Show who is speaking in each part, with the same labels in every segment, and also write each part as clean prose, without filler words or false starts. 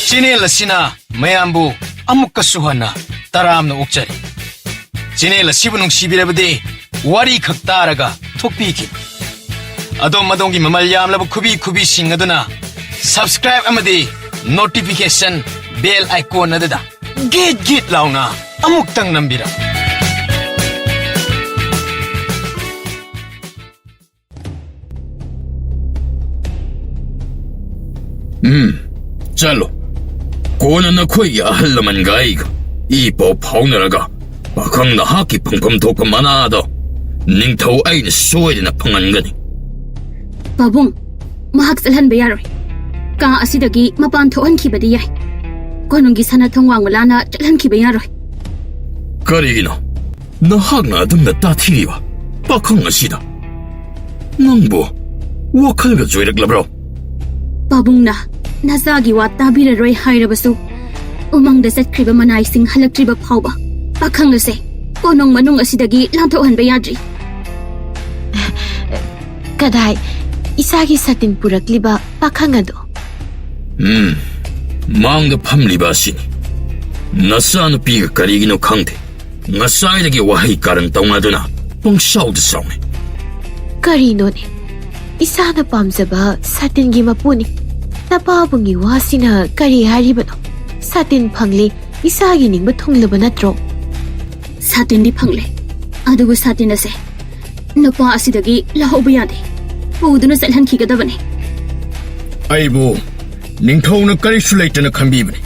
Speaker 1: Channel asina mayambu amukkasu hana taramna okjari. Channel asibu nungsibirabadi wari khak taraga thokpiki. Adom madongi mamal yamlabu kubi sing aduna subscribe amadi notification bell icon adada git launa amuktang nambira.
Speaker 2: Chalo. Kona na koy ahalaman gaiga. Ipo paunaraga. Bakang na haki pangpam toka manado. Ning tau ay na soy na pangangani.
Speaker 3: Pabung, mahagsalhan ba yaroy? Ka asidagi mapantoan ki ba di yay? Konong gisana tongwang wala na chalhan ki ba yaroy?
Speaker 2: Karigino. Nahag na adang natatiriwa. Bakang asida. Nangbo. Wakal ga joyrak labro.
Speaker 3: Pabung na, nasagi wa tabiraroy hayrabasu. Umang dasat kriba manay sing halaktriba pauba. Bakang lase, konong manung asidagi lantoan ba yadri?
Speaker 4: Kaday, isagi satin purakliba pakangado.
Speaker 2: Manga pamliba sini. Nasano piga karigino kangte. Ngasay wahay karang taungaduna. Pang shaw da sawne.
Speaker 4: Karino ne, isa na pamzaba satin gimapuni. Napabungi wasina kari haribano. Satin pangli, isagi ning batunglaba natro.
Speaker 3: Satin di pangle. Adugo satin ase. Napa asidagi lahoba yade. Puduna salhan ki gadabane.
Speaker 1: Aibo ningthau na karisu leitana khambibani.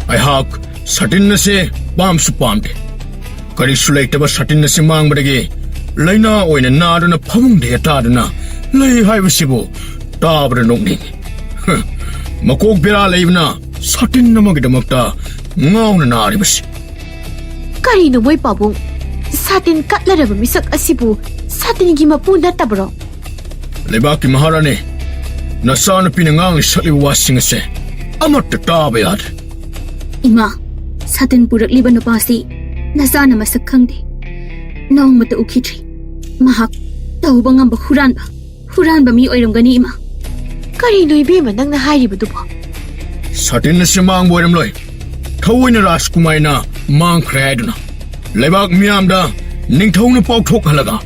Speaker 1: Ai hak satin na se pam su pamde. Karisu leitaba satin na se mangbadagi laina oina naduna phamung de ataduna lei haibasibo tabra nokni. Makok bera leibna satin namagdamakta ngauna naribasi.
Speaker 4: Karino moy pabung, satin katlaraba misak asibu satin gimapu natabro.
Speaker 1: Lebaki maharani nasana pinangang sali wasing ase amat taba yad.
Speaker 3: Ima, satin purakliba na pasi, nasana masakhangde. Naong mata ukitri. Mahak, tauba nga ba huran ba? Huran ba mi oiram gani ima?
Speaker 4: Karino ibima nang nahariba dupo.
Speaker 1: Satin na si mang boyram loy. Thawin na raskumay na mang krayaduna. Lebak miyam da ningthau na pawthok halaga.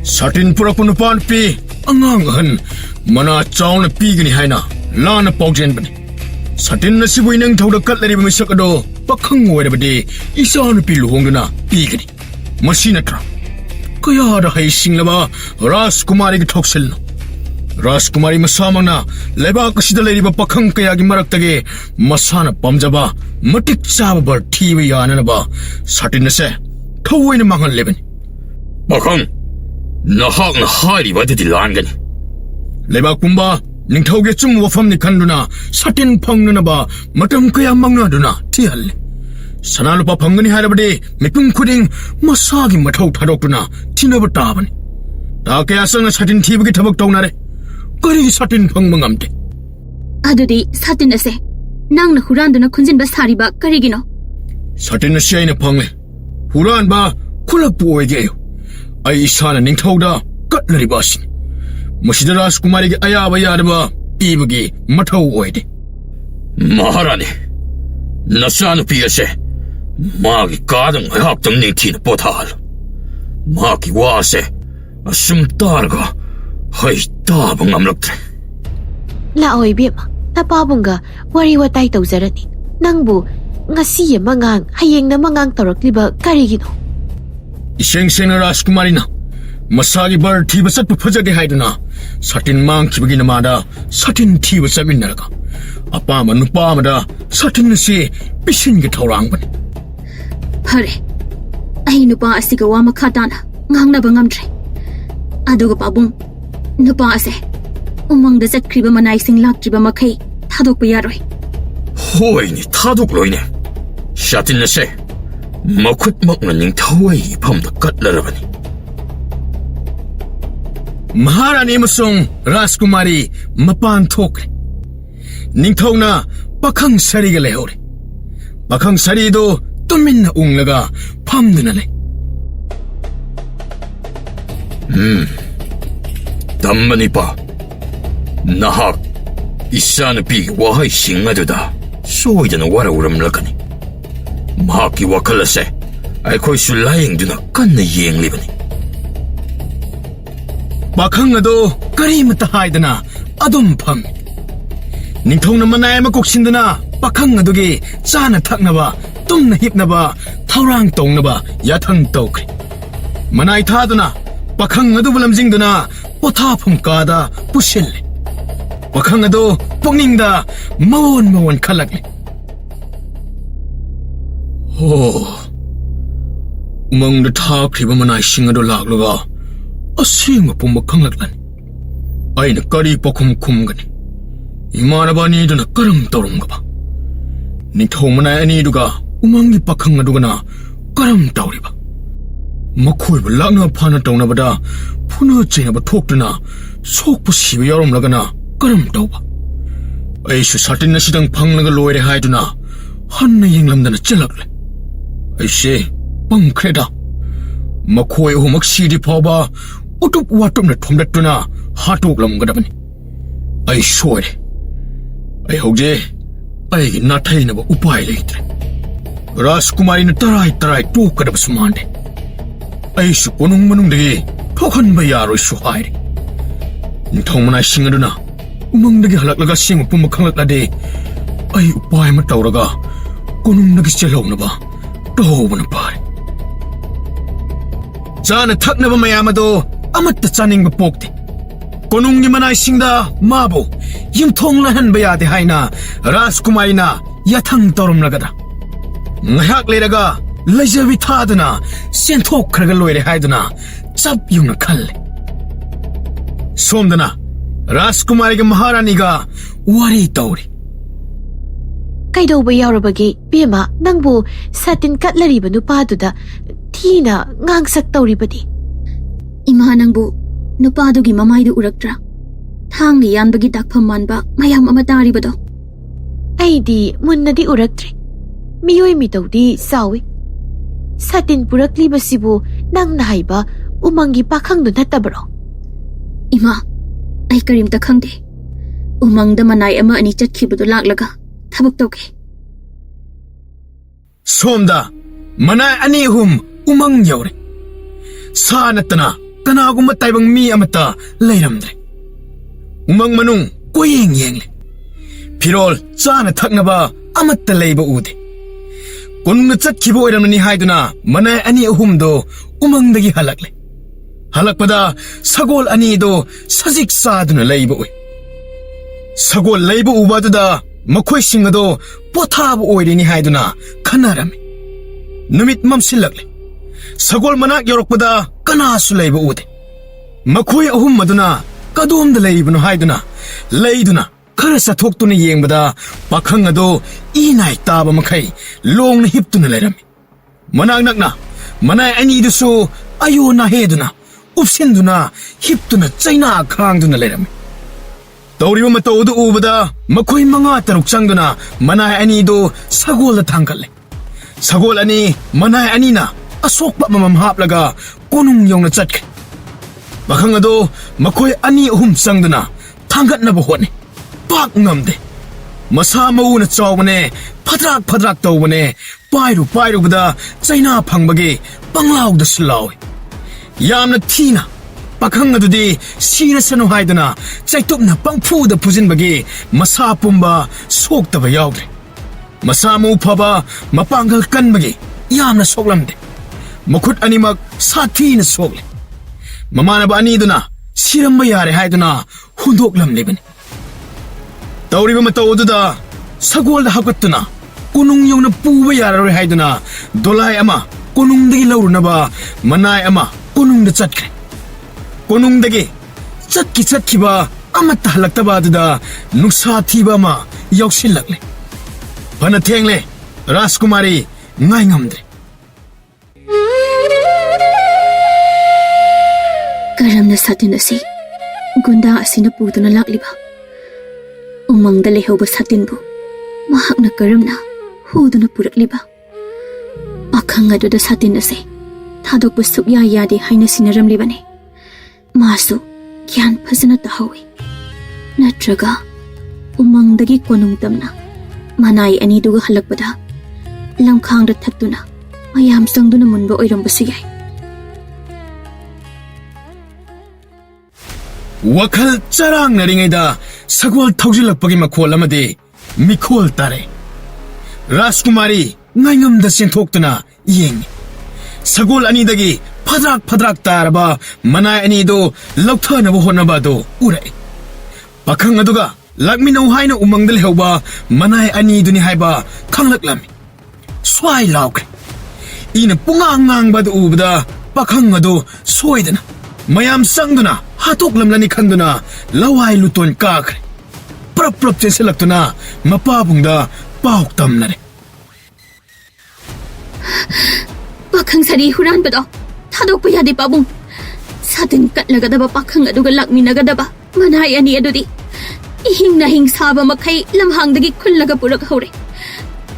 Speaker 1: Satin purakun na pan pi angangahan mana chaw na pigani haina la na pawjen bani. Satin na si boy ningthau da katlari ba misakado pakhang oirabadi isa na pi luhongduna pigani. Masina tra. Kaya da hay singlaba Raskumari ki thoksil no. Raskumari masamang na lebak asida leiriba pakhang kaya gi maraktage masana pamjaba matik chaba bar thiba yana na ba satin na se thawin mangal leben.
Speaker 2: Bakang. Nahag na hariba di langani.
Speaker 1: Lebak kumba ningthau ge chum wafam ni khanduna satin phangna na ba matam kaya mangna duna tihal. Sanalupa phangani harabade mipum khuding masagi mathau thadokuna tinaba tabani. Ta kaya sang satin thiba gi thabak tawnare. Kari satin phangmangamte.
Speaker 3: Adudi satin ase. Nang na huran duna khunjin ba sariba karigino.
Speaker 1: Satin na siya na phangle. Huran ba khulak pu oige. Ay isa na ningthau da katlari basin. Masida Raskumari gi ayaba yadaba pibagi mathau oide.
Speaker 2: Maharani. Nasano piyase. Magi kadang haktang ningtin pothal. Magi wase. Asum targa. Hay tabang amlaktre.
Speaker 4: Laoy bima, napabunga wari watay tawzarani. Nangbu, ngasi mangang hayeng na mangang tarakliba karigino.
Speaker 1: Iseng na Raskumari na masagi bar thiba satpa phajage haiduna satin mang khibagi namada satin thiba saminaraga apama nupa amada satin na se pisin ge thorang ban.
Speaker 3: Hare, ay nupa asiga wa makhatana ngang na bangamtre. Aduga pabung, nupa ase umang da zatkriba manay sing laktriba makai thadok ba yaroy.
Speaker 2: Hoy ni thadok loine. Satin na se makut makna ningthau ay phamda katlarabani.
Speaker 1: Maharani amasung Raskumari mapan thokre. Ningthau na pakhang sari ga lehore. Pakhang sari do tumin na unglaga phamduna le.
Speaker 2: Tammani pa. Nahak 이사누피기 와하이싱 아두다 소이드나 와라우람라카니 마하키 와칼라세 아이코이수 라잉두나 깐나 예행리바니
Speaker 1: 마캉아도 까리무타 하이드나 아둠팡 닝통나 만나야 막곡신드나 마캉아도기 짜나 탁나바 뚱나 힙나바 타우랑 똥나바 야탕 떠그리 만나이 타드나 마캉아도 불람징드나 포타품까다 부실레 마캉아도 뽕닝다 마원 칼락레 오 우멍도 타크리바 만나이 싱아도 락로가 아싱아 뽕마 캉락라니 아이나 까리 뽀쿰쿰가니 이마나바니드나 까름 떠롱가봐 닝통만나 아니두가 우망기 빠캉아두가나 까름 떠오리바 마코이바 락나 파나 떠오나바다 푸나 ចេញបធុកតណាសោកពុស៊ីវយរំលកណាក្រំតោបអេសុសាតិនសិដងផងលកលួយរហៃតណាហនយិងលំដនចលកលេអេសេបងក្រេដាមកខួយហុមកស៊ីឌីផបាឧតុបវតុមណធំដតណាហាតុកលំកដបនីអេសួយអេហុកជេអេណាថៃណបឧបាយលេត្ររាសគុមារីនតរៃទូកដបស្មានដេអេសុកនុងមនុងដេ토큰 바야로 쇼하이리 닝통만아 싱어르나 우멍나게 할락라가 싱어 뿜먹항락라데 아이 우빠이마 떠오라가 꼬눈나게 셀러오나봐 떠오보는 바리 자네 탁나바 마야마도 아마따 짜닝바 뽑대 꼬눈기만아 싱다 마보 임통라한 바야데 하이나 라스쿠마이나 야탕 떠름라가다 ngahak 레저비 타드나 센토크라가 로이레 하이드나 짭 용나 칼레 솜드나 라스쿠마리가 마하라니가 와리 떠오리
Speaker 4: ꯀꯩꯗꯧꯕ ꯌꯥꯎꯔꯕꯒꯦ ꯄꯦꯃ ꯅꯪꯕꯨ ꯁꯥꯇꯤꯟ ꯀꯠꯂꯔꯤꯕ ꯅꯨꯄꯥꯗꯨꯗ ꯊꯤꯅ ꯉꯥꯡꯁꯛ ꯇꯧꯔꯤꯕꯗꯤ
Speaker 3: 이마 낭부 누파두기 마마이도 우럭드라 탕리 얀버기 닥팜 만바 마얌 아마 따리버도
Speaker 4: ꯑꯩꯗꯤ ꯃꯨꯟꯅꯗꯤ ꯎꯔꯛꯇ꯭ꯔꯤ ꯃꯤꯑꯣꯏ ꯃꯤꯇꯧꯗꯤ ꯆꯥꯎꯏ ꯁꯥꯇꯤꯟ ꯄꯨꯔꯛꯂꯤꯕꯁꯤꯕꯨ ꯅꯪꯅ ꯍꯥꯏꯕ 우망기 빠캉도 났다버려
Speaker 3: 이마 아이 그림다 캉데 우망다 마나이 아마 아니 잣키부도 락라가 타복도게
Speaker 1: 솜다 마나이 아니 훔 우망 여우레 사나따나 까나구마 따이방 미 아마따 레이람드레 우망 마농 꼬잉잉레 비롤 짜나 탁나바 아마따 레이바 우데 꼰나 잣키부 오이람니 하이드나 마나이 아니 훔도 우망다기 할락레 할락바다 사골 아니도 사직 사드나 레이브 오이 사골 레이브 우바드다 마코이 싱어도 포타브 오이리니 하이드나 카나라미 누밋 맘실락레 사골 마낙 여록바다 까나수 레이브 우데 마코이 어훔마드나 까도움다 레이브노 하이드나 레이드나 카라사 톡두나 예행바다 바캉아도 이나이 따바 마카이 롱나 힙두나 레라미 마낙낙나 마나이 아니두수 아요나 헤드나 읍신두나 힙두나 짜이나 캉두나 레라미 떠오리바 마떠오도 우바다 마코이 망아 따룩장두나 마나이 아니도 사골라 탕갈레 사골 아니 마나이 아니나 아속바 마맘 합라가 꼬농 용나 짰게 마캉아도 마코이 아니 훔쌍두나 탕갓나보 호네 빡 남데 마사 마우나 짜오바네 파드락 떠오바네 빠이루보다 짜이나 팡바기 빵라우다 슬라오이 얌나 티나 빠캉나두디 시나스노 하이드나 짜이톱나 빵푸다 부진바기 마사 뿜바 속다바 야우드레 마사 무파바 마빵갈 깐바기 얌나 속람데 마콧 아니막 사티나 속레 마마나바 아니두나 시람바 야레 하이드나 훈독람레바니 떠오리바 마떠오두다 사골다 하것두나 꼬농용나 뿌바 야라로 하이드나 돌라이 아마 꼬농다기 라우르나바 마나이 아마 꼬농다 짰그레 꼬농다기 짰기바 아마따 할락다바드다 눅사티바마 역실락레 바나탱레 라스쿠마리 나잉함드레
Speaker 3: karamna satin asi gunda asina puduna lakliba umangda lehoba satin bu mahakna karamna huduna purakliba akhanga do satin ase thadok bu sukya yadi haina sinaramlibani masu gyan phasana tahawi natraga ꯎꯃꯪꯗꯒꯤ ꯀꯣꯅꯨꯡ ꯇꯝꯅ ꯃꯅꯥꯏ ꯑꯅꯤꯗꯨꯒ ꯍꯜꯂꯛꯄꯗ ꯂꯝꯈꯥꯡꯗ ꯊꯠꯇꯨꯅ ꯃꯌꯥꯝ ꯆꯪꯗꯨꯅ ꯃꯨꯟꯕ ꯑꯣꯏꯔꯝꯕꯁꯨ ꯌꯥꯏ.
Speaker 1: ꯋꯥꯈꯜ ꯆꯔꯥꯡꯅꯔꯤꯉꯩꯗ ꯁꯒꯣꯜ ꯊꯧꯖꯤꯜꯂꯛꯄꯒꯤ ꯃꯈꯣꯜ ꯑꯃꯗꯤ ꯃꯤꯈꯣꯜ ꯇꯥꯔꯦ. ꯔꯥꯖꯀꯨꯃꯥꯔꯤ ꯉꯥꯏꯉꯝꯗ ꯆꯦꯟꯊꯣꯛꯇꯨꯅ ꯌꯦꯡꯉꯤ. ꯁꯒꯣꯜ ꯑꯅꯤꯗꯒꯤ ꯐꯗ꯭ꯔꯥꯛ ꯇꯥꯔꯕ ꯃꯅꯥꯏ ꯑꯅꯤꯗꯨ ꯂꯧꯊꯅꯕ ꯍꯣꯠꯅꯕ ꯑꯗꯨ ꯎꯔꯛꯏ. ꯄꯥꯈꯪ ꯑꯗꯨꯒ ꯂꯥꯛꯃꯤꯟꯅꯧ ꯍꯥꯏꯅ ꯎꯃꯪꯗ ꯂꯩꯍꯧꯕ ꯃꯅꯥꯏ ꯑꯅꯤꯗꯨꯅꯤ ꯍꯥꯏꯕ ꯈꯪꯂꯛꯂꯝꯃꯤ. ꯁ꯭ꯋꯥꯏ ꯂꯥꯎꯈ꯭ꯔꯦ. ꯏꯅ ꯄꯨꯡꯉꯥꯡ ꯉꯥꯡꯕ ꯑꯗꯨ ꯎꯕꯗ ꯄꯥꯈꯪ ꯑꯗꯨ ꯁꯣꯏꯗꯅ ꯃꯌꯥꯝ ꯆꯪꯗꯨꯅ ꯍꯥꯠꯇꯣꯛꯂꯝꯂꯅꯤ ꯈꯟꯗꯨꯅ ꯂꯋꯥꯏ ꯂꯨꯇꯣꯟ ꯀꯥꯈ꯭ꯔꯦ. ꯄ꯭ꯔꯞ ꯆꯦꯟꯁꯤꯜꯂꯛꯇꯨꯅ ꯃꯄꯥꯕꯨꯡꯗ ꯄꯥꯎ ꯇꯝꯅꯔꯦ.
Speaker 3: ꯄꯥꯈꯪ ꯁꯥꯔꯤ ꯍꯨꯔꯥꯟꯕꯗꯣ ꯊꯥꯗꯣꯛꯄ ꯌꯥꯗꯦ ꯄꯥꯕꯨꯡ. ꯁꯥꯇꯤꯟ ꯀꯠꯂꯒꯗꯕ ꯄꯥꯈꯪ ꯑꯗꯨꯒ ꯂꯥꯛꯃꯤꯟꯅꯒꯗꯕ ꯃꯅꯥꯏ ꯑꯅꯤ ꯑꯗꯨꯗꯤ 이힘 나힘 사바 마카이 람항덕이 쿨라가 부럭하오래.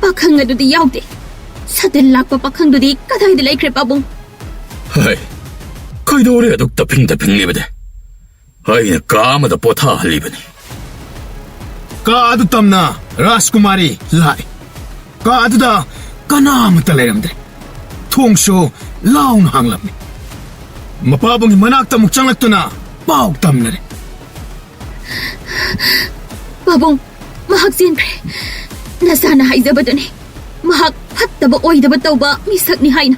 Speaker 3: 박항아두디 야우대. 사들 락바 박항두디 까다이들 라이크레 빠봉.
Speaker 2: 하이, 거의도 오래 독다 핑다 핑리베데. 하이는 까마다 보타 할리베니.
Speaker 1: 까두 땀나 라스쿠마리 라이. 까두다 까나무따 레람데. 통쇼 라운 항람니. 마빠봉이 만악다 묵장락도나 빠옥 땀나래.
Speaker 3: 빠봉, 마학 젠크레. 나사나 하이자바더니 마학 팟다바 오이다바 떠바 미삭니 하이나.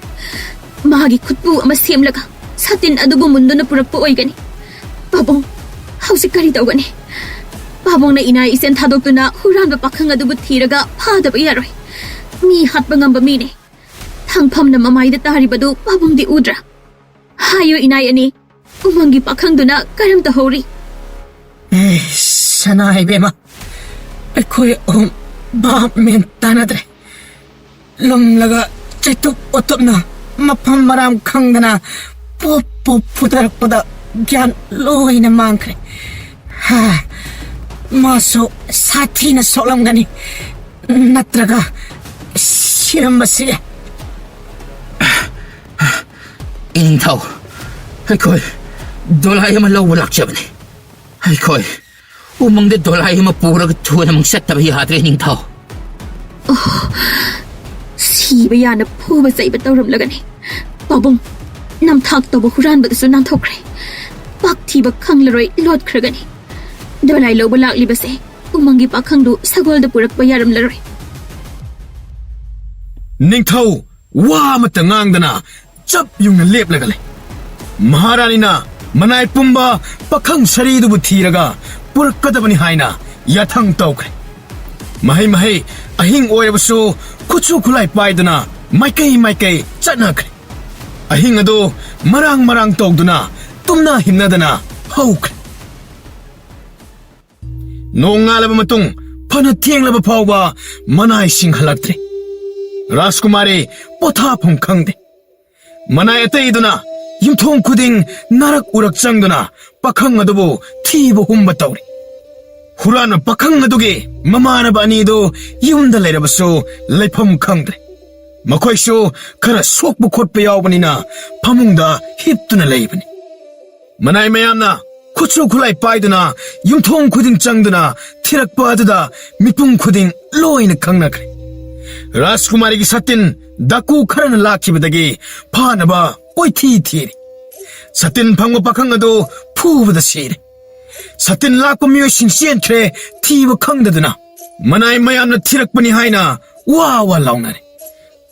Speaker 3: 마학이 굿부 아마 셈라가 사틴 아두부 문도나 부락부 오이가니. 빠봉, 하우시까리 떠가니. 빠봉나 이나 이센 타독도나 후란바 박항 아두부 티라가 파다바 야로이. 미 핫방암바 미네. 탕팜나 마마이다 따리바도 빠봉디 우드라. 하요 이나야니 우망기 박항도나 까람다 호리.
Speaker 5: Sanay bema. Ako'y mamin tanadre. Lumlaga chituk utop na mapamaram kang na pudarak pada gyan loy na mangkre. Ha, maso sati na solam gani natraga siram basiya.
Speaker 2: 인타오, 하이코이, 돌아야만 라우락잡네. 하이코이, 우멍대 돌아야만 뿌라가 투어나멍 셋다바 야드레 닝타오.
Speaker 3: 시바야나 푸바 사이바 떠럼라가니. 빠봉, 남탁떠보 후란바다서 난톡크레. 빡티바 캉라로이 롯크라가니. 돌아이 로바 락리바세. 우멍기 빡캉도 사골다 뿌락바 야람라로이.
Speaker 1: 닝타우 와마따 ꯉꯥꯡꯗꯅ ꯆꯞ ꯌꯨꯡꯅ ꯂꯦꯞꯂꯒ ꯂꯩ. ꯃꯍꯥꯔꯥꯅꯤꯅ ꯃꯅꯥꯏ ꯄꯨꯝꯕ ꯄꯥꯈꯪ ꯁꯔꯤꯗꯨꯕꯨ ꯊꯤꯔꯒ ꯄꯨꯔꯛꯀꯗꯕꯅꯤ ꯍꯥꯏꯅ ꯌꯥꯊꯪ ꯇꯧꯈ꯭ꯔꯦ. ꯃꯍꯩ ꯑꯍꯤꯡ ꯑꯣꯏꯔꯕꯁꯨ ꯈꯨꯠꯁꯨ ꯈꯨꯠꯂꯥꯏ ꯄꯥꯏꯗꯨꯅ ꯃꯥꯏꯀꯩ ꯆꯠꯅꯈ꯭ꯔꯦ. ꯑꯍꯤꯡ ꯑꯗꯨ ꯃꯔꯥꯡ ꯇꯧꯗꯨꯅ ꯇꯨꯝꯅ ꯍꯤꯞꯅꯗꯅ ꯍꯧꯈ꯭ꯔꯦ. ꯅꯣꯡ ꯉꯥꯜꯂꯕ ꯃꯇꯨꯡ ꯐꯅ ꯊꯦꯡꯂꯕ ꯐꯥꯎꯕ ꯃꯅꯥꯏꯁꯤꯡ ꯍꯜꯂꯛꯇ꯭ꯔꯦ. ꯔꯥꯖꯀꯨꯃꯥꯔꯤ ꯄꯣꯊꯥꯐꯝ ꯈꯪꯗꯦ. ꯃꯅꯥꯏ ꯑꯇꯩꯗꯨꯅ ꯌꯨꯝꯊꯣꯡ ꯈꯨꯗꯤꯡ ꯅꯥꯔꯛ ꯎꯔꯛ ꯆꯪꯗꯨꯅ ꯄꯥꯈꯪ ꯑꯗꯨꯕు ꯊꯤꯕ ꯍꯨꯝꯕ ꯇꯧꯔꯤ. ꯍꯨꯔꯥꯟꯕ ꯄꯥꯈꯪ ꯑꯗꯨꯒꯤ ꯃꯃꯥꯟꯅꯕ ꯑꯅꯤꯗꯨ ꯌꯨꯝꯗ ꯂꯩꯔꯕꯁꯨ ꯂꯩꯐꯝ ꯈꯪꯗ꯭ꯔꯦ. ꯃꯈꯣꯏꯁꯨ ꯈꯔ ꯁꯣꯛꯄ ꯈꯣꯠꯄ ꯌꯥꯎꯕꯅꯤꯅ ꯐꯃꯨꯡꯗ ꯍꯤꯞꯇꯨꯅ ꯂꯩꯕꯅꯤ. ꯃꯅꯥꯏ ꯃꯌꯥꯝꯅ ꯈꯨꯠꯁꯨ ꯈꯨꯠꯂꯥꯏ ꯄꯥꯏꯗꯨꯅ ꯌꯨꯝꯊꯣꯡ ꯈꯨꯗꯤꯡ ꯆꯪꯗꯨꯅ ꯊꯤꯔꯛꯄ ꯑꯗꯨꯗ ꯃꯤꯄꯨꯝ ꯈꯨꯗꯤꯡ ꯂꯣꯏꯅ ꯈꯪꯅꯈ꯭ꯔꯦ. ꯔꯥꯖꯀꯨꯃꯥꯔꯤꯒꯤ ꯁꯥꯇꯤꯟ ꯗꯥꯀꯨ ꯈꯔꯅ ꯂꯥꯛꯈꯤꯕꯗꯒꯤ ꯐꯥꯅꯕ ꯀꯣꯏꯊꯤ ꯊꯤꯔꯤ. ꯁꯥꯇꯤꯟ ꯐꯪꯕ ꯄꯥꯈꯪ ꯑꯗꯨ ꯐꯨꯕꯗ ꯁꯤꯔꯦ. ꯁꯥꯇꯤꯟ ꯂꯥꯛꯄ ꯃꯤꯑꯣꯏꯁꯤꯡ ꯆꯦꯟꯈ꯭ꯔꯦ ꯊꯤꯕ ꯈꯪꯗꯗꯨꯅ. ꯃꯅꯥꯏ ꯃꯌꯥꯝꯅ ꯊꯤꯔꯛꯄꯅꯤ ꯍꯥꯏꯅ ꯋꯥ ꯂꯥꯎꯅꯔꯦ.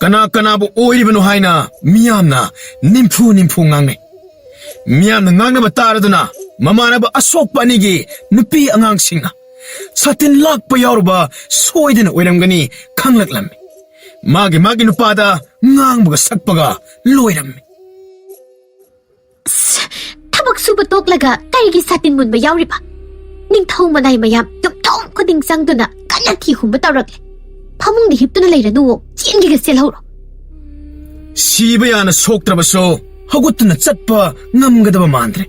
Speaker 1: ꯀꯅꯥꯕꯨ ꯑꯣꯏꯔꯤꯕꯅꯣ ꯍꯥꯏꯅ ꯃꯤꯌꯥꯝꯅ ꯅꯤꯝꯐꯨ ꯉꯥꯡꯅꯩ. ꯃꯤꯌꯥꯝꯅ ꯉꯥꯡꯅꯕ ꯇꯥꯔꯗꯨꯅ ꯃꯃꯥꯟꯅꯕ ꯑꯁꯣꯛꯄ ꯑꯅꯤꯒꯤ ꯅꯨꯄꯤ ꯑꯉꯥꯡꯁꯤꯡꯅ ꯁꯥꯇꯤꯟ ꯂꯥꯛꯄ ꯌꯥꯎꯔꯕ ꯁꯣꯏꯗꯅ ꯑꯣꯏꯔꯝꯒꯅꯤ ꯈꯪꯂꯛꯂꯝꯃꯤ. ꯃꯥꯒꯤ ꯅꯨꯄꯥꯗ ꯉꯥꯡꯕꯒ ꯁꯛꯄꯒ ꯂꯣꯏꯔꯝꯃꯤ.
Speaker 4: ꯊꯕꯛ ꯁꯨꯕ ꯇꯣꯛꯂꯒ ꯀꯔꯤꯒꯤ ꯁꯥꯇꯤꯟ ꯃꯨꯟꯕ ꯌꯥꯎꯔꯤꯕ? ꯅꯤꯡꯊꯧ ꯃꯅꯥꯏ ꯃꯌꯥꯝ ꯌꯨꯝꯊꯣꯡ ꯈꯨꯗꯤꯡ ꯆꯪꯗꯨꯅ ꯀꯟꯅ ꯊꯤ ꯍꯨꯝꯕ ꯇꯧꯔꯛꯂꯦ. ꯐꯃꯨꯡꯗ ꯍꯤꯞꯇꯨꯅ ꯂꯩꯔꯅꯨꯋꯣ, ꯆꯦꯟꯒꯦꯒ ꯆꯦꯜꯍꯧꯔꯣ.
Speaker 1: ꯁꯤꯕ ꯌꯥꯅ ꯁꯣꯛꯇ꯭ꯔꯕꯁꯨ ꯍꯧꯒꯠꯇꯨꯅ ꯆꯠꯄ ꯉꯝꯒꯗꯕ ꯃꯥꯟꯗ꯭ꯔꯦ.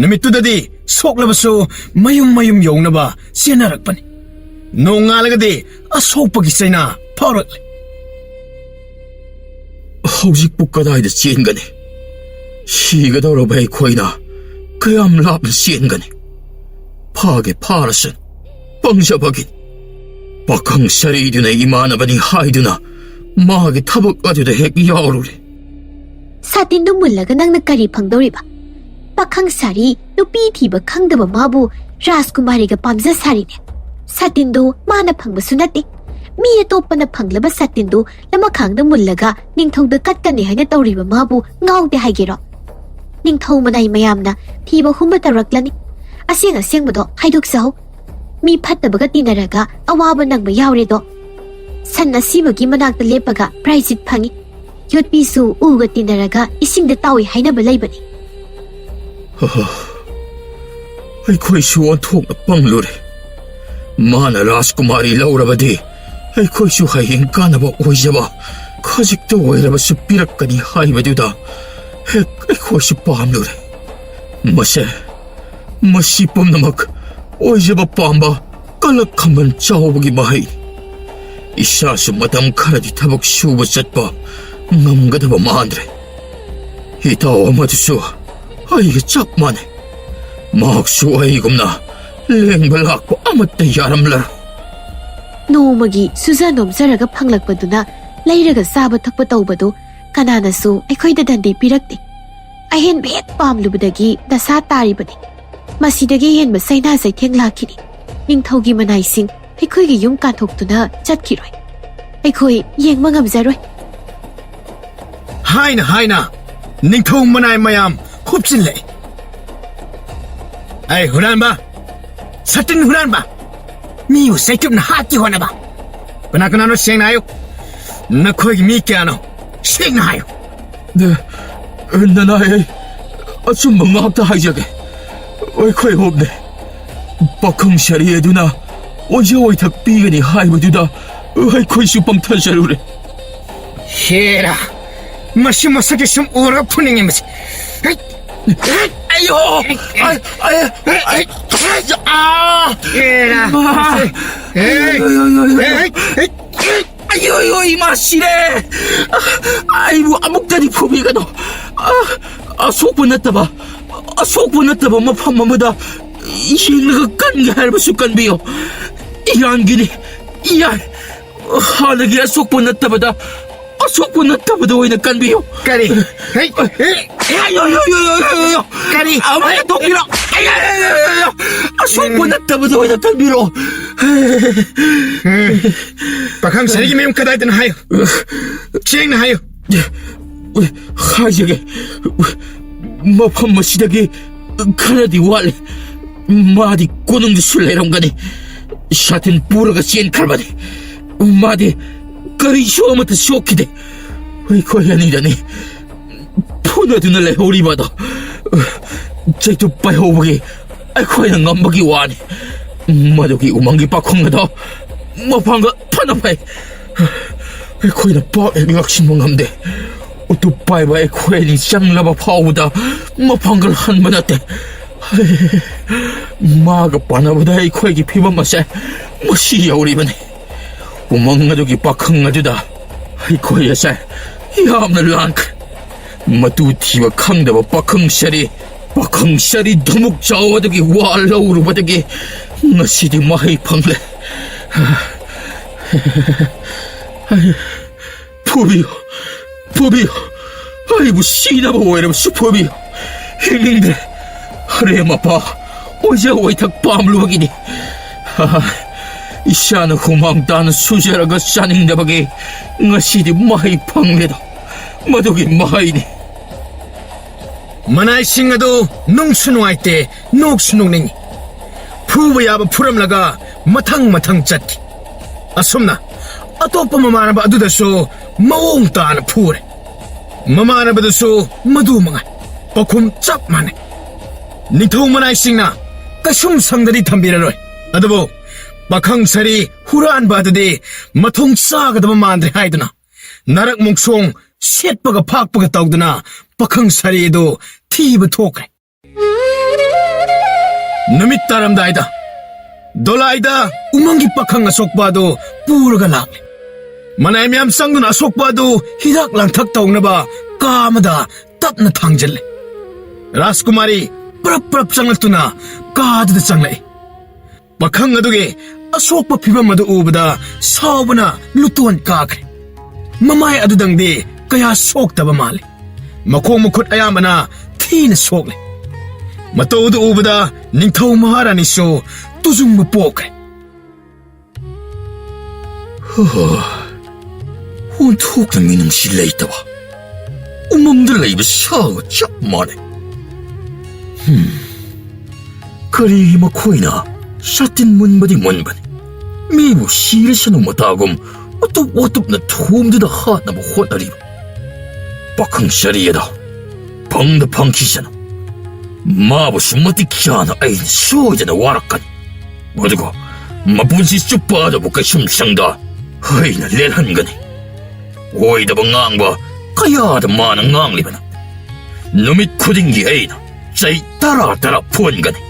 Speaker 1: ꯅꯨꯃꯤꯠꯇꯨꯗꯗꯤ ꯁꯣꯛꯂꯕꯁꯨ ꯃꯌꯨꯝ ꯌꯧꯅꯕ ꯆꯦꯟꯅꯔꯛꯄꯅꯤ. ꯅꯣꯡ ꯉꯥꯜꯂꯒꯗꯤ ꯑꯁꯣꯛꯄꯒꯤ ꯆꯩꯅꯥ ꯐꯥꯎꯔꯛꯂꯦ.
Speaker 2: ꯍꯧꯖꯤꯛꯄꯨ ꯀꯗꯥꯏꯗ ꯆꯦꯟꯒꯅꯤ? 시가더러베 코이나 그암 랍은 시엔가니 파게 파라슨 뻥져버긴. 박항 샤리이드나 이만하바니 하이드나 마하게 타박 아주다 핵 야오르래.
Speaker 4: 사틴도 물라가 낭나 까리 펑도리바. 파캉사리 누피 티바 캉다바 마부 라스쿠마리가 팜자 사리네. 사틴도 마나 펑바수 나떼. 미 ꯑꯇꯣꯞꯄꯅ ꯐꯪꯂꯕ ꯁꯥꯇꯤꯟꯗꯨ ꯂꯃꯈꯥꯡꯗ ꯃꯨꯜꯂꯒ ꯅꯤꯡꯊꯧꯗ ꯀꯠꯀꯅꯤ ꯍꯥꯏꯅ ꯇꯧꯔꯤꯕ ꯃꯥꯕꯨ ꯉꯥꯎꯗꯦ ꯍꯥꯏꯒꯦꯔꯣ? ꯅꯤꯡꯊꯧ ꯃꯅꯥꯏ ꯃꯌꯥꯝꯅ ꯊꯤꯕ ꯍꯨꯝꯕ ꯇꯧꯔꯛꯂꯅꯤ. ꯑꯁꯦꯡ ꯑꯁꯦꯡꯕꯗꯣ ꯍꯥꯏꯗꯣꯛꯆꯧ. ꯃꯤ ꯐꯠꯇꯕꯒ ꯇꯤꯟꯅꯔꯒ ꯑꯋꯥꯕ ꯅꯪꯕ ꯌꯥꯎꯔꯦꯗꯣ. ꯁꯟ ꯑꯁꯤꯕꯒꯤ ꯃꯅꯥꯛꯇ ꯂꯦꯞꯄꯒ ꯄ꯭ꯔꯥꯏꯖꯤꯠ ꯐꯪꯏ. ꯌꯣꯠꯄꯤꯁꯨ ꯎꯒ ꯇꯤꯟꯅꯔꯒ ꯏꯁꯤꯡꯗ ꯇꯥꯎꯏ ꯍꯥꯏꯅꯕ ꯂꯩꯕꯅꯤ.
Speaker 2: ꯑꯩꯈꯣꯏꯁꯨ ꯑꯣꯟꯊꯣꯛꯅ ꯄꯪꯂꯨꯔꯦ. ꯃꯥꯅ ꯔꯥꯖꯀꯨꯃꯥꯔꯤ ꯂꯧꯔꯕꯗꯤ ꯑꯩꯈꯣꯏꯁꯨ ꯍꯌꯦꯡ ꯀꯥꯟꯅꯕ ꯑꯣꯏꯖꯕ ꯈꯖꯤꯛꯇ ꯑꯣꯏꯔꯕꯁꯨ ꯄꯤꯔꯛꯀꯅꯤ ꯍꯥꯏꯕꯗꯨꯗ ꯍꯦꯛ ꯑꯩꯈꯣꯏꯁꯨ ꯄꯥꯝꯂꯨꯔꯦ. ꯃꯁꯤ ꯄꯨꯝꯅꯃꯛ ꯑꯣꯏꯖꯕ ꯄꯥꯝꯕ ꯀꯂꯛ ꯈꯝꯕꯟ ꯆꯥꯎꯕꯒꯤ ꯃꯍꯩ. ꯏꯁꯥꯁꯨ ꯃꯇꯝ ꯈꯔꯗꯤ ꯊꯕꯛ ꯁꯨꯕ ꯆꯠꯄ ꯉꯝꯒꯗꯕ ꯃꯥꯟꯗ꯭ꯔꯦ. ꯏꯇꯥꯎ ꯑꯃꯗꯨꯁꯨ ꯑꯩꯒ ꯆꯞ ꯃꯥꯟꯅꯩ. ꯃꯍꯥꯛꯁꯨ ꯑꯩꯒꯨꯝꯅ ꯂꯦꯡꯕ ꯂꯥꯛꯄ ꯑꯃꯠꯇ ꯌꯥꯔꯝꯂꯔꯣꯏ.
Speaker 4: ꯅꯣꯡꯃꯒꯤ ꯁꯨꯖ ꯅꯣꯝꯖꯔꯒ ꯐꯪꯂꯛꯄꯗꯨꯅ ꯂꯩꯔꯒ ꯆꯥꯕ ꯊꯛꯄ ꯇꯧꯕꯗꯨ ꯀꯅꯥꯅꯁꯨ ꯑꯩꯈꯣꯏꯗ ꯗꯟꯗꯤ ꯄꯤꯔꯛꯇꯦ. ꯑꯍꯦꯟꯕ ꯍꯦꯛ ꯄꯥꯝꯂꯨꯕꯗꯒꯤ ꯗꯁꯥ ꯇꯥꯔꯤꯕꯅꯤ. ꯃꯁꯤꯗꯒꯤ ꯍꯦꯟꯕ ꯆꯩꯅꯥ ꯆꯩꯊꯦꯡ ꯂꯥꯛꯈꯤꯅꯤ. ꯅꯤꯡꯊꯧꯒꯤ ꯃꯅꯥꯏꯁꯤꯡ ꯑꯩꯈꯣꯏꯒꯤ ꯌꯨꯝ ꯀꯥꯟꯊꯣꯛꯇꯨꯅ ꯆꯠꯈꯤꯔꯣꯏ. ꯑꯩꯈꯣꯏ ꯌꯦꯡꯕ ꯉꯝꯖꯔꯣꯏ.
Speaker 1: 하이나 닝통 만화의 마얌 흡질래 아이 후란바 사튼 후란바 미우 세급나 하기 호나바 그나그나노 생나요 나 거기 미끼하노 생나요
Speaker 2: 나의 아줌마 막다 하이자게 어이코이 없네. 박흥샤리에 누나 어제 오이탁 비근이 하이버두다 어이코이 수빵 탄샤루래.
Speaker 1: 헤라 마시마사게 좀 오라 푸닝이 마시
Speaker 2: 아유
Speaker 1: 헤라
Speaker 2: 아유 이 맛이래. 아이고 아목다리 포비가 너 속분났다 봐. 속분났다 봐. 마파마마다 이행나가 깐게 할바 쑥간비요. 이 안기니 이알 하나기야 속분났다 보다. 속분났다 보다 오이나 깐비요.
Speaker 1: 까리
Speaker 2: 아유
Speaker 1: 까리
Speaker 2: 아무나 독비로 속분났다 보다 오이나 깐비로.
Speaker 1: 박항 사리기 매운 까다이든 하요 지행나 하요
Speaker 2: 하이자게 마파마 시다게 카나디 왈 마디 꼬능디 술래롱가니 샤튼 뿌라가 시엔 칼바니 마디 까리 쇼마타 쇼키데 거야니라니 푸나드날레 오리바다 제도 빠이호보기 거야 남보기 와니 마도기 우망기 빠콩가다 마팡가 파나파이 거야 빠에미 확신몽함데 또 빠이바에 코에니 쌍라바 파오보다 마팡글 한번한테 마가 빠나보다 이 코에기 피만마세 뭐시야 오리바네 우망가족이 빠캉가주다 이 코에야세 야암나 랑크 마두 티와 캉다바 빠캉샤리 도목 자와득이 왈라우르 바득이 나시디 마이 팡레 포비요 아이고 시나바 오이라바 수포비요 힐링들 하레마파 오자 오이탁 빰루바기니 이샤나 후망다는 수제라가 싸닝다바기 나시디 마이 팡레다 마도기 마이니
Speaker 1: 만화의 싱아도 농수노할 때 녹수농냉이 푸부야바 푸람라가 마탕 짰기 아솜나 아또빠 마마나바 아두다소 마옹따나 푸레 마마나바다소 마두망아 빠쿰 짭마네 닝토 만화의 싱나 까숑 상다리 탐비라로이 아드보 박항사리 후란 바드디 마통 싸가다바 만드리 하이드나 나락 목송 셋바가 팍바가 따오드나 박항사리에도 티브 토크래 누밋 따람다이다 돌아이다 우망기 박항아 속바도 뿌르가 락래 만화의 미암 쌍두나 속바도 히락 랑탁 따오나바 까마다 땀나 탕질래 라스쿠마리 뿌랍뿌랍 짱락두나 까드드 짱래 ꯄꯥꯈꯪ ꯑꯗꯨꯒꯤ ꯑꯁꯣꯛꯄ ꯐꯤꯕꯝ ꯑꯗꯨ ꯎꯕꯗ ꯁꯥꯎꯕꯅ ꯂꯨꯇꯣꯟ ꯀꯥꯈ꯭ꯔꯦ ꯃꯃꯥꯏ ꯑꯗꯨꯗꯪꯗꯤ ꯀꯌꯥ ꯁꯣꯛꯇꯕ ꯃꯥꯜꯂꯤ ꯃꯈꯣꯡ ꯃꯈꯨꯠ ꯑꯌꯥꯝꯕꯅ ꯊꯤꯅ ꯁꯣꯛꯂꯦ ꯃꯇꯧ ꯑꯗꯨ ꯎꯕꯗ ꯅꯤꯡꯊꯧ ꯃꯍꯥꯔꯥꯅꯤꯁꯨ ꯇꯨꯖꯨꯡꯕ ꯄꯣꯛꯈ꯭ꯔꯦ
Speaker 2: ꯑꯣꯟꯊꯣꯛꯅ ꯃꯤꯅꯨꯡꯁꯤ ꯂꯩꯇꯕ ꯎꯃꯪꯗ ꯂꯩꯕ ꯁꯥꯒ ꯆꯞ ꯃꯥꯟꯅꯩ ꯀꯔꯤꯒꯤ ꯃꯈꯣꯏꯅ ꯁꯥꯇꯤꯟ ꯃꯨꯟꯕꯗꯤ ꯃꯨꯟꯕꯅꯤ ꯃꯤꯕꯨ ꯁꯤꯔꯁꯅꯨ ꯃꯇꯥꯒꯨꯝ ꯎꯇꯨꯞ ꯋꯥꯇꯨꯞꯅ ꯊꯣꯝꯗꯨꯗ ꯍꯥꯠꯅꯕ ꯍꯣꯠꯅꯔꯤꯕ ꯄꯥꯈꯪ ꯁꯥꯔꯤ ꯑꯗꯣ ꯐꯪꯗ ꯐꯪꯈꯤꯁꯅꯨ ꯃꯥꯕꯨꯁꯨ ꯃꯇꯤꯛ ꯆꯥꯅ ꯑꯩꯅ ꯁꯣꯏꯗꯅ ꯋꯥꯔꯛꯀꯅꯤ ꯑꯗꯨꯒ ꯃꯄꯨꯟꯁꯤ ꯆꯨꯞꯄ ꯑꯗꯨꯕꯨ ꯀꯩꯁꯨꯝꯁꯪꯗ ꯑꯩꯅ ꯂꯦꯜꯍꯟꯒꯅꯤ ꯑꯣꯏꯗꯕ ꯉꯥꯡꯕ ꯀꯌꯥꯗ ꯃꯥꯅ ꯉꯥꯡꯂꯤꯕꯅ ꯅꯨꯃꯤꯠ ꯈꯨꯗꯤꯡꯒꯤ ꯑꯩꯅ ꯆꯩ 10 ꯐꯨꯍꯟꯒꯅꯤ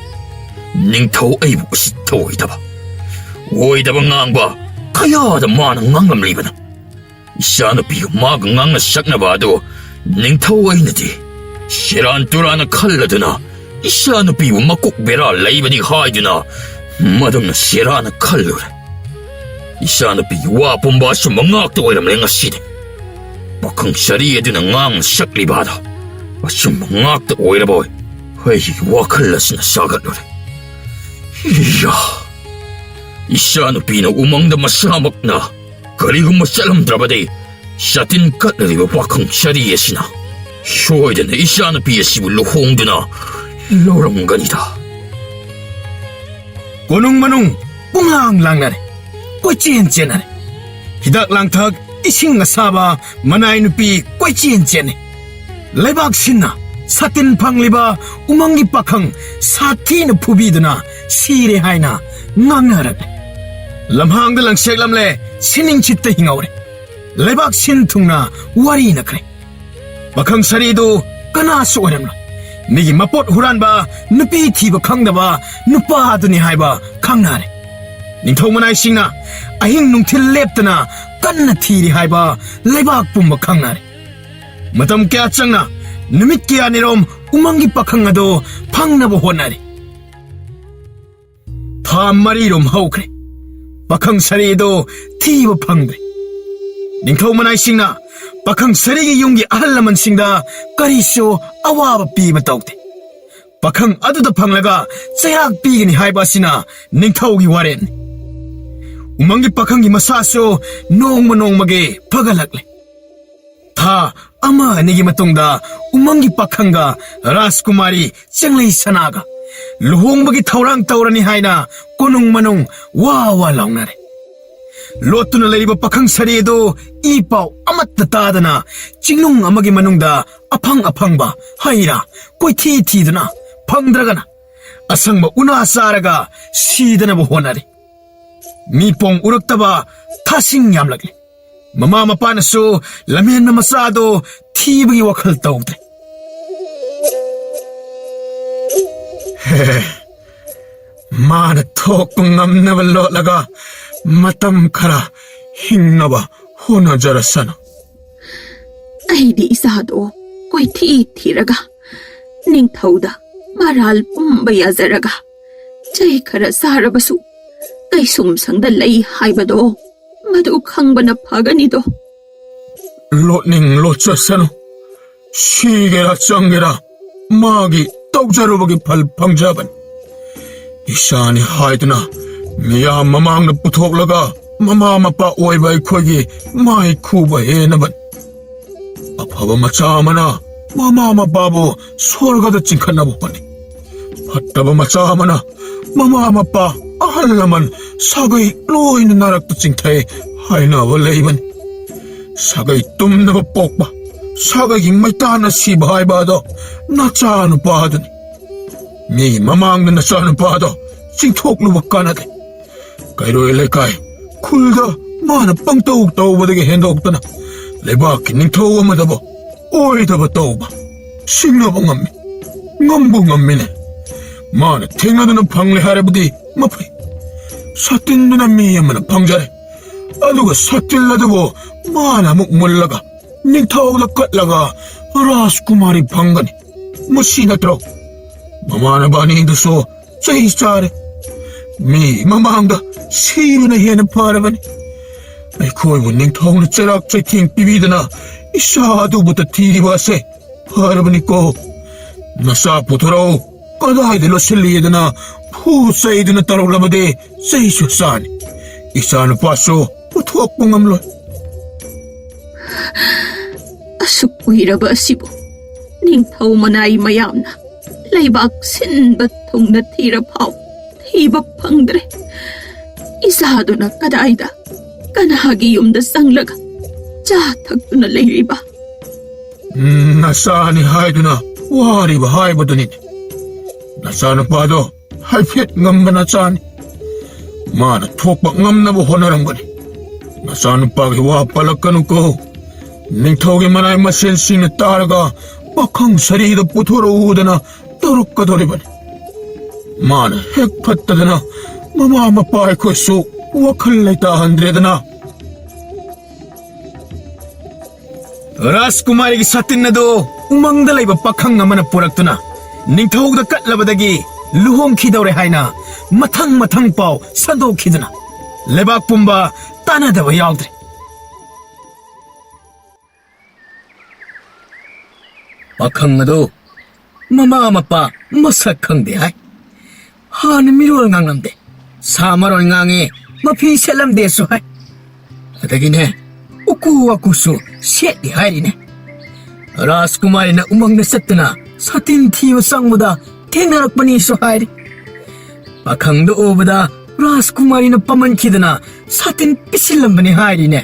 Speaker 2: ꯅꯤꯡꯊꯧ ꯑꯩꯕꯨ ꯎꯁꯤꯠꯊꯑꯣꯏꯗꯕ ꯑꯣꯏꯗꯕ ꯉꯥꯡꯕ ꯀꯌꯥꯗ ꯃꯥꯅ ꯉꯥꯡꯂꯝꯂꯤꯕꯅ ꯏꯆꯥꯅꯨꯄꯤꯒ ꯃꯥꯒ ꯉꯥꯡꯅ ꯁꯛꯅꯕ ꯑꯗꯨ ꯅꯤꯡꯊꯧ ꯑꯩꯅꯗꯤ ꯁꯦꯔꯥꯟ ꯇꯨꯔꯥꯟꯅ ꯈꯜꯂꯗꯨꯅ ꯏꯆꯥꯅꯨꯄꯤꯕꯨ ꯃꯀꯣꯛ ꯕꯦꯔꯥ ꯂꯩꯕꯅꯤ ꯍꯥꯏꯗꯨꯅ ꯃꯗꯨꯝꯅ ꯁꯦꯔꯥꯟꯅ ꯈꯜꯂꯨꯔꯦ ꯏꯆꯥꯅꯨꯄꯤꯒꯤ ꯋꯥ ꯄꯨꯝꯕ ꯑꯆꯨꯝꯕ ꯉꯥꯛꯇ ꯑꯣꯏꯔꯝꯂꯦ ꯉꯁꯤꯗꯤ ꯄꯥꯈꯪ ꯁꯥꯔꯤ ꯑꯗꯨꯅ ꯉꯥꯡꯅ ꯁꯛꯂꯤꯕ ꯑꯗꯣ ꯑꯆꯨꯝꯕ ꯉꯥꯛꯇ ꯑꯣꯏꯔꯕꯣꯏ ꯑꯩꯒꯤ ꯋꯥꯈꯜ ꯑꯁꯤꯅ ꯁꯥꯒꯠꯂꯨꯔꯦ ꯏꯆꯥꯅꯨꯄꯤꯅ ꯎꯃꯪꯗ ꯃꯁꯥꯃꯛꯅ ꯀꯔꯤꯒꯨꯝꯕ ꯆꯠꯂꯝꯗ꯭ꯔꯕꯗꯤ ꯁꯥꯇꯤꯟ ꯀꯠꯂꯤꯕ ꯄꯥꯈꯪ ꯁꯥꯔꯤ ꯑꯁꯤꯅ ꯁꯣꯏꯗꯅ ꯏꯆꯥꯅꯨꯄꯤ ꯑꯁꯤꯕꯨ ꯂꯨꯍꯣꯡꯗꯨꯅ ꯂꯧꯔꯝꯒꯅꯤꯗ
Speaker 1: ꯀꯣꯅꯨꯡ ꯃꯅꯨꯡ ꯄꯨꯡꯂꯥꯡ ꯂꯥꯡꯅꯔꯦ ꯀꯣꯏꯆꯦꯟ ꯆꯦꯟꯅꯔꯦ ꯍꯤꯗꯥꯛ ꯂꯥꯡꯊꯛ ꯏꯁꯤꯡ ꯑꯁꯥꯕ ꯃꯅꯥꯏ ꯅꯨꯄꯤ ꯀꯣꯏꯆꯦꯟ ꯆꯦꯟꯅꯩ ꯂꯩꯕꯥꯛ ꯁꯤꯟꯅ ꯁꯥꯇꯤꯟ ꯐꯪꯂꯤꯕ ꯎꯃꯪꯒꯤ ꯄꯥꯈꯪ ꯁꯥꯊꯤꯅ ꯐꯨꯕꯤꯗꯨꯅ ꯁꯤꯔꯦ ꯍꯥꯏꯅ ꯉꯥꯡꯅꯔꯛꯂꯦ ꯂꯝꯍꯥꯡꯗ ꯂꯪꯁꯦꯛꯂꯝꯂꯦ ꯁꯤꯅꯤꯡ ꯆꯤꯠꯇ ꯍꯤꯡꯍꯧꯔꯦ ꯂꯩꯕꯥꯛ ꯁꯤꯟ ꯊꯨꯡꯅ ꯋꯥꯔꯤꯅꯈ꯭ꯔꯦ ꯄꯥꯈꯪ ꯁꯥꯔꯤꯗꯨ ꯀꯅꯥꯁꯨ ꯑꯣꯏꯔꯝꯂꯣꯏ ꯃꯤꯒꯤ ꯃꯄꯣꯠ ꯍꯨꯔꯥꯟꯕ ꯅꯨꯄꯤ ꯊꯤꯕ ꯈꯪꯗꯕ ꯅꯨꯄꯥ ꯑꯗꯨꯅꯤ ꯍꯥꯏꯕ ꯈꯪꯅꯔꯦ ꯅꯤꯡꯊꯧ ꯃꯅꯥꯏꯁꯤꯡꯅ ꯑꯍꯤꯡ ꯅꯨꯡꯊꯤꯜ ꯂꯦꯞꯇꯅ ꯀꯟꯅ ꯊꯤꯔꯤ ꯍꯥꯏꯕ ꯂꯩꯕꯥꯛ ꯄꯨꯝꯕ ꯈꯪꯅꯔꯦ ꯃꯇꯝ ꯀꯌꯥ ꯆꯪꯅ ꯅꯨꯃꯤꯠ ꯀꯌꯥꯅꯤꯔꯣꯝ ꯎꯃꯪꯒꯤ ꯄꯥꯈꯪ ꯑꯗꯨ ꯐꯪꯅꯕ ꯍꯣꯠꯅꯔꯤ ꯊꯥ 4ꯔꯣꯝ ꯍꯧꯈ꯭ꯔꯦ ꯄꯥꯈꯪ ꯁꯥꯔꯤ ꯑꯗꯨ ꯊꯤꯕ ꯐꯪꯗ꯭ꯔꯦ ꯅꯤꯡꯊꯧ ꯃꯅꯥꯏꯁꯤꯡꯅ ꯄꯥꯈꯪ ꯁꯥꯔꯤꯒꯤ ꯌꯨꯝꯒꯤ ꯑꯍꯜ ꯂꯃꯟꯁꯤꯡꯗ ꯀꯔꯤꯁꯨ ꯑꯋꯥꯕ ꯄꯤꯕ ꯇꯧꯗꯦ ꯄꯥꯈꯪ ꯑꯗꯨꯗ ꯐꯪꯂꯒ ꯆꯩꯔꯥꯛ ꯄꯤꯒꯅꯤ ꯍꯥꯏꯕ ꯑꯁꯤꯅ ꯅꯤꯡꯊꯧꯒꯤ ꯋꯥꯔꯦꯟꯅꯤ ꯎꯃꯪꯒꯤ ꯄꯥꯈꯪꯒꯤ ꯃꯁꯥꯁꯨ ꯅꯣꯡꯃ ꯅꯣꯡꯃꯒꯤ ꯐꯒꯠꯂꯛꯂꯦ ꯊꯥ 1-2ꯒꯤ ꯃꯇꯨꯡꯗ ꯎꯃꯪꯒꯤ ꯄꯥꯈꯪꯒ ꯔꯥꯖꯀꯨꯃꯥꯔꯤ ꯆꯪꯂꯩ ꯁꯅꯥꯒ ꯂꯨꯍꯣꯡꯕꯒꯤ ꯊꯧꯔꯥꯡ ꯇꯧꯔꯅꯤ ꯍꯥꯏꯅ ꯀꯣꯅꯨꯡ ꯃꯅꯨꯡ ꯋꯥ ꯋꯥ ꯂꯥꯎꯅꯔꯦ ꯂꯣꯠꯇꯨꯅ ꯂꯩꯔꯤꯕ ꯄꯥꯈꯪ ꯁꯥꯔꯤ ꯑꯗꯨ ꯏ ꯄꯥꯎ ꯑꯃꯠꯇ ꯇꯥꯗꯅ ꯆꯤꯡꯅꯨꯡ ꯑꯃꯒꯤ ꯃꯅꯨꯡꯗ ꯑꯐꯪ ꯑꯐꯪꯕ ꯍꯩꯔꯥ ꯀꯣꯏꯊꯤ ꯊꯤꯗꯨꯅ ꯐꯪꯗ꯭ꯔꯒꯅ ꯑꯁꯪꯕ ꯎꯅꯥ ꯆꯥꯔꯒ ꯁꯤꯗꯅꯕ ꯍꯣꯠꯅꯔꯤ ꯃꯤꯄꯣꯡ ꯎꯔꯛꯇꯕ ꯊꯥꯁꯤꯡ ꯌꯥꯝꯂꯛꯂꯤ ꯃꯃꯥ ꯃꯄꯥꯅꯁꯨ ꯂꯝꯍꯦꯟꯕ ꯃꯆꯥꯗꯣ ꯊꯤꯕꯒꯤ ꯋꯥꯈꯜ ꯇꯧꯗ꯭ꯔꯦ ꯃꯥꯅ ꯊꯣꯛꯄ ꯉꯝꯅꯕ ꯂꯣꯠꯂꯒ ꯃꯇꯝ ꯈꯔ ꯍꯤꯡꯅꯕ ꯍꯣꯠꯅꯖꯔꯁꯅꯨ
Speaker 3: ꯑꯩꯗꯤ ꯏꯆꯥꯗꯣ ꯀꯣꯏꯊꯤ ꯊꯤꯔꯒ ꯅꯤꯡꯊꯧꯗ ꯃꯔꯥꯜ ꯄꯨꯝꯕ ꯌꯥꯖꯔꯒ ꯆꯩ ꯈꯔ ꯆꯥꯔꯕꯁꯨ ꯀꯩꯁꯨꯝꯁꯪꯗ ꯂꯩ ꯍꯥꯏꯕꯗꯣ ꯃꯗꯨ ꯈꯪꯕꯅ ꯐꯒꯅꯤꯗꯣ
Speaker 1: ꯂꯣꯠꯅꯤꯡ ꯂꯣꯠꯆꯁꯅꯨ ꯁꯤꯒꯦꯔꯥ ꯆꯪꯒꯦꯔꯥ ꯃꯥꯒꯤ ꯇꯧꯖꯔꯨꯕꯒꯤ ꯐꯜ ꯐꯪꯖꯕꯅꯤ ꯏꯁꯥꯅꯤ ꯍꯥꯏꯗꯨꯅ ꯃꯤꯌꯥꯝ ꯃꯃꯥꯡꯗ ꯄꯨꯊꯣꯛꯂꯒ ꯃꯃꯥ ꯃꯄꯥ ꯑꯣꯏꯕ ꯑꯩꯈꯣꯏꯒꯤ ꯃꯥꯏ ꯈꯨꯕ ꯍꯦꯟꯅꯕꯅꯤ ꯑꯐꯕ ꯃꯆꯥ ꯑꯃꯅ ꯃꯃꯥ ꯃꯄꯥꯕꯨ ꯁ꯭ꯋꯔꯒꯗ ꯆꯤꯡꯈꯠꯅꯕ ꯍꯣꯠꯅꯩ ꯐꯠꯇꯕ ꯃꯆꯥ ꯑꯃꯅ ꯃꯃꯥ ꯃꯄꯥ ꯑꯍꯜ ꯂꯃꯟ ꯁꯥꯒꯩ ꯂꯣꯏꯅ ꯅꯔꯛꯇ ꯆꯤꯡꯊꯩ ꯍꯥꯏꯅꯕ ꯂꯩꯕꯅꯤ ꯁꯥꯒꯩ ꯇꯨꯝꯅꯕ ꯄꯣꯛꯄ ꯁꯥꯒꯩꯒꯤ ꯃꯩꯇꯥꯅ ꯁꯤꯕ ꯍꯥꯏꯕ ꯑꯗꯣ ꯅꯆꯥ ꯅꯨꯄꯥꯗꯨꯅꯤ ꯃꯤꯒꯤ ꯃꯃꯥꯡꯗ ꯅꯆꯥ ꯅꯨꯄꯥꯗꯣ ꯆꯤꯡꯊꯣꯛꯂꯨꯕ ꯀꯥꯟꯅꯗꯦ ꯀꯩꯔꯣꯏ ꯂꯩꯀꯥꯏ ꯈꯨꯜꯗ ꯃꯥꯅ ꯄꯪꯇꯧ ꯇꯧꯕꯗꯒꯤ ꯍꯦꯟꯗꯣꯛꯇꯅ ꯂꯩꯕꯥꯛꯀꯤ ꯅꯤꯡꯊꯧ ꯑꯃꯗꯕꯨ ꯑꯣꯏꯗꯕ ꯇꯧꯕ ꯁꯤꯡꯅꯕ ꯉꯝꯃꯤ ꯉꯝꯕꯨ ꯉꯝꯃꯤꯅꯦ ꯃꯥꯅ ꯊꯦꯡꯅꯗꯨꯅ ꯐꯪꯂꯦ ꯍꯥꯏꯔꯕꯗꯤ ꯃꯐꯩ ꯁꯥꯇꯤꯟꯗꯨꯅ ꯃꯤ ꯑꯃꯅ ꯐꯪꯖꯔꯦ ꯑꯗꯨꯒ ꯁꯥꯇꯤꯜ ꯑꯗꯨꯕꯨ ꯃꯥꯅ ꯑꯃꯨꯛ ꯃꯨꯜꯂꯒ ꯅꯤꯡꯊꯧꯗ ꯀꯠꯂꯒ ꯔꯥꯖꯀꯨꯃꯥꯔꯤ ꯐꯪꯒꯅꯤ ꯃꯁꯤ ꯅꯠꯇ꯭ꯔꯣ ꯃꯃꯥꯟꯅꯕ ꯑꯅꯤꯗꯨꯁꯨ ꯆꯩ ꯆꯥꯔꯦ 미 마망다 세번에 해는 바라바니 아이코이고 닝통으로 째락째팅 비비드나 이사두부터 디리바세 바라바니꼬 나사 부터라오 까다이들로 실리에드나 푸사이드나 따라올라마데 세이쇼사니 이사는 빠쇼 부투악봉암로
Speaker 3: Asuk kuhiraba asibo. Ning thau manay mayamna. Laybak sinbat thong na tira pao. Tiba pangdre. Isado na kadaida. Kanahagi yumda sanglaga. Jathag na layriba.
Speaker 1: 나사니 하이드나 와리바 하이바드니 나사는 봐도 할핏 ngambana 짠 마나 톡박 ngamb나보 호나랑거니 나사는 빠기 와 빨락가누고 닝토게 만아이 마센시는 따라가 빡항 사리도 부토로 우드나 떠룩가 도리바니 마나 핵팟다드나 마마마 빠이코수 와칼레다 한드레드나 राजकुमारी सतिन दो उमंग लेब पाखंग अमन पुरक्तुना निंथौग द कटलबदगी लुहोम खिदौरे हाइना मथंग मथंग पाव संदो खिदना लेबाक पुंबा ताना दब याउद्रे पाखंग दो ममा मपा मसक खंगदे हाय हान मिरोल ngangamde सामरोल ngangi मफी सेलमदे सो हाय अदगिने उकू वाकुसु सेट हाइरिने राजकुमारी न उमंग न सत्तना सतिन थीव संगमुदा थेंगरकपनी सो हाइरि पाखंग द ओबदा राजकुमारी न पमन खिदना सतिन पिसिलंबनी हाइरिने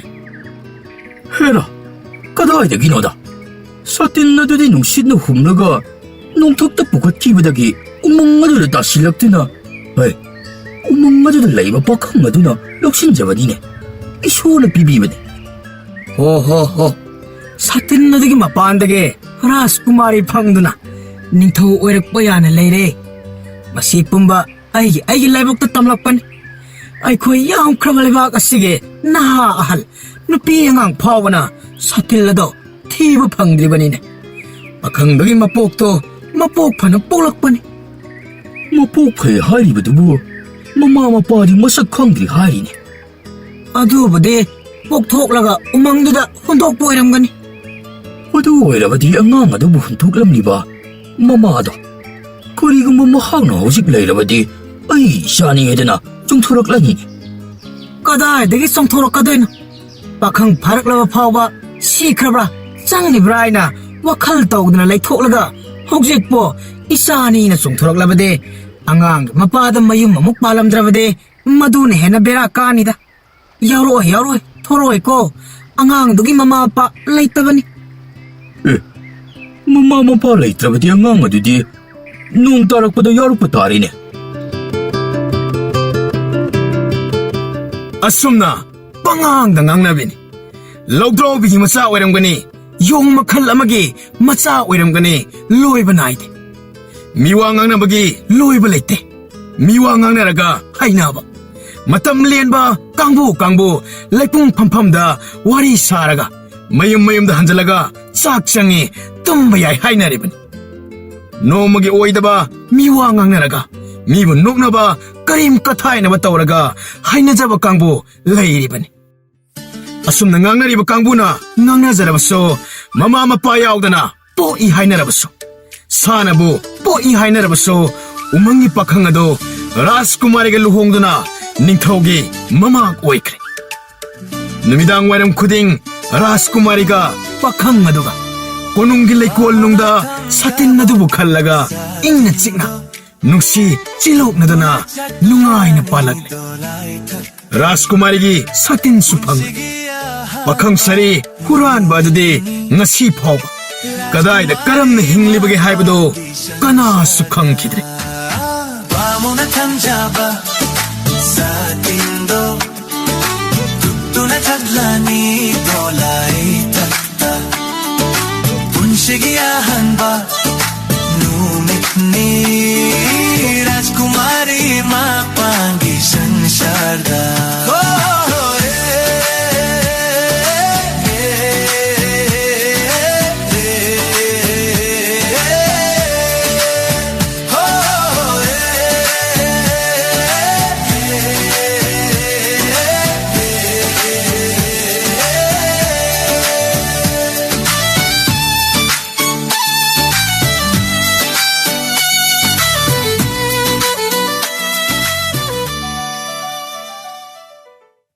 Speaker 1: हेरा कदाइद गिनोदा सतिन नदुदि नुसिद न हुमनगा नोंथोक्ता पुखत्खिबदगी उमंग अदुद दासिलक्तुना है उमंग अदुद लैबा पाखंग अदुना लौसिनजबदीने इशोरना पिबिबदे 호호호 사뜬너드기 마반드게 라스쿠마리 팡두나 닝토 오이럭빠야는 레이레 마시 뿜바 아이기 라이복도 땀락pan 아이코이 야움 크랑알레박 아시게 나하 아할 누피 양앙 파워나 사틸라도 티브 팡드리바니네 아강덕이 마폭도 마폭파는 뽀락빠니 마폭파에 하이리바두부 마마마빠디 마삭강드리 하이리네 아두부데 ꯄꯣꯛꯊꯣꯛꯂꯒ ꯎꯃꯪꯗꯨꯗ ꯍꯨꯟꯗꯣꯛꯄ ꯑꯣꯏꯔꯝꯒꯅꯤ ꯑꯗꯨ ꯑꯣꯏꯔꯕꯗꯤ ꯑꯉꯥꯡ ꯑꯗꯨꯕꯨ ꯍꯨꯟꯊꯣꯛꯂꯝꯂꯤꯕ ꯃꯃꯥꯗꯣ ꯀꯔꯤꯒꯨꯝꯕ ꯃꯍꯥꯛꯅ ꯍꯧꯖꯤꯛ ꯂꯩꯔꯕꯗꯤ ꯑꯩ ꯏꯆꯥꯅꯤ ꯍꯥꯏꯗꯅ ꯆꯣꯡꯊꯣꯔꯛꯂꯅꯤ ꯀꯗꯥꯏꯗꯒꯤ ꯆꯣꯡꯊꯣꯔꯛꯀꯗꯣꯏꯅꯣ ꯄꯥꯈꯪ ꯐꯥꯔꯛꯂꯕ ꯐꯥꯎꯕ ꯁꯤꯈ꯭ꯔꯕ꯭ꯔꯥ ꯆꯪꯂꯤꯕ꯭ꯔꯥ ꯍꯥꯏꯅ ꯋꯥꯈꯜ ꯇꯧꯗꯨꯅ ꯂꯩꯊꯣꯛꯂꯒ ꯍꯧꯖꯤꯛꯄꯨ ꯏꯆꯥꯅꯤꯅ ꯆꯣꯡꯊꯣꯔꯛꯂꯕꯗꯤ ꯑꯉꯥꯡꯒꯤ ꯃꯄꯥꯗ ꯃꯌꯨꯝ ꯑꯃꯨꯛ ꯄꯥꯜꯂꯝꯗ꯭ꯔꯕꯗꯤ ꯃꯗꯨꯅ ꯍꯦꯟꯅ ꯕꯦꯔꯥ ꯀꯥꯅꯤꯗ 야로이 토로이고 앙앙두기 마마아빠 레이따바니 마마아빠 레이따바디 앙앙아두디 농 따락보다 야롭고 다리네 아숨나 빵앙당 앙나비니 럭드로비기 마차 오이람가니 용마칼 아마기 마차 오이람가니 로이바 나이데 미왕 앙나바기 로이바 레이떼 미왕 앙나라가 하이나바 matam lianba kangbu laipung phamda wari saraga mayum da hanjalaga chak changi tumba yai hainaribani nomagi oidaba miwa ngangnaraga mibu noknaba karim kathainaba tawraga hainajaba kangbu lairibani asumna ngangnariba kangbuna ngangnajarabaso mama mapa yaudana po I hainarabaso sanabu po I hainarabaso umangi pakhangado राजकुमारी가 루홍두나 닝터기 마막 오이크레 누미당 와름 쿠딩 라스쿠마리가 빡항마두가 고농길레 꼴농다 사틴나두부 칼라가 잉나 찍나 눅시 찔록나두나 룽아이나 빨락레 라스쿠마리기 사틴 수팡 빡항사리 후란 바두디 ngasi 파오바 가다이다 까람나 힝리버게 하이브도 까나 수캉 기드레
Speaker 6: Mona tanjaba satindo tuna taglani dolai tatta punshigi